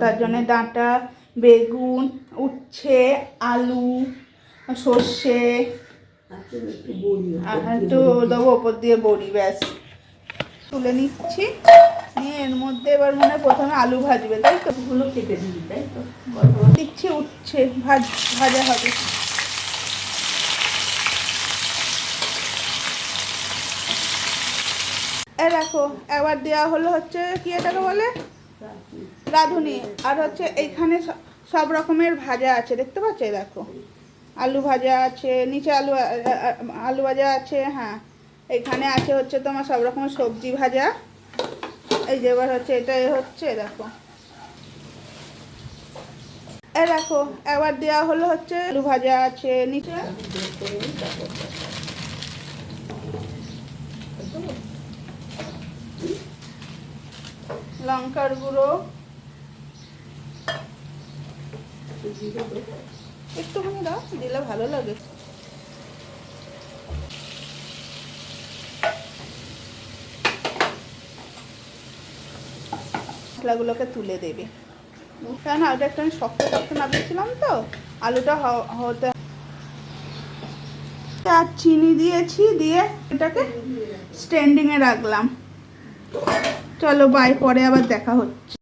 তার জন্য ডাঁটা, বেগুন, উচ্ছে, আলু, সর্ষে একটু দেবো ওপর দিয়ে বড়ি, ব্যাস। তুলে নিচ্ছি, নিয়ে এর মধ্যে এবার মনে হয় প্রথমে আলু ভাজবে, তাই তো? গুলো কেটে দিবি, তাই তো? দিচ্ছি, উচ্ছে ভাজা হবে। দেখো এবার দেওয়া হলো হচ্ছে কি এটাকে বলে, রাঁধুনি। আর হচ্ছে এইখানে সব রকমের ভাজা আছে, দেখতে পাচ্ছ? দেখো আলু ভাজা আছে, নিচে আলু ভাজা আছে, হ্যাঁ। এখানে আছে হচ্ছে তোমার সব রকমের সবজি ভাজা। এই যে এবার হচ্ছে এটা হচ্ছে, দেখো দেখো এবার দেওয়া হলো হচ্ছে আলু ভাজা আছে নিচে, লঙ্কার গুঁড়ো একটুখানি দাও, দিলে ভালো লাগে। মশলাগুলোকে তুলে দেবে, কারণ আলুটা একটু শক্ত শক্ত নামিয়েছিলাম তো, আলুটা হতে। আর চিনি দিয়েছি, দিয়ে এটাকে স্ট্যান্ডিংয়ে রাখলাম। চলো বাই, পরে আবার দেখা হচ্ছে।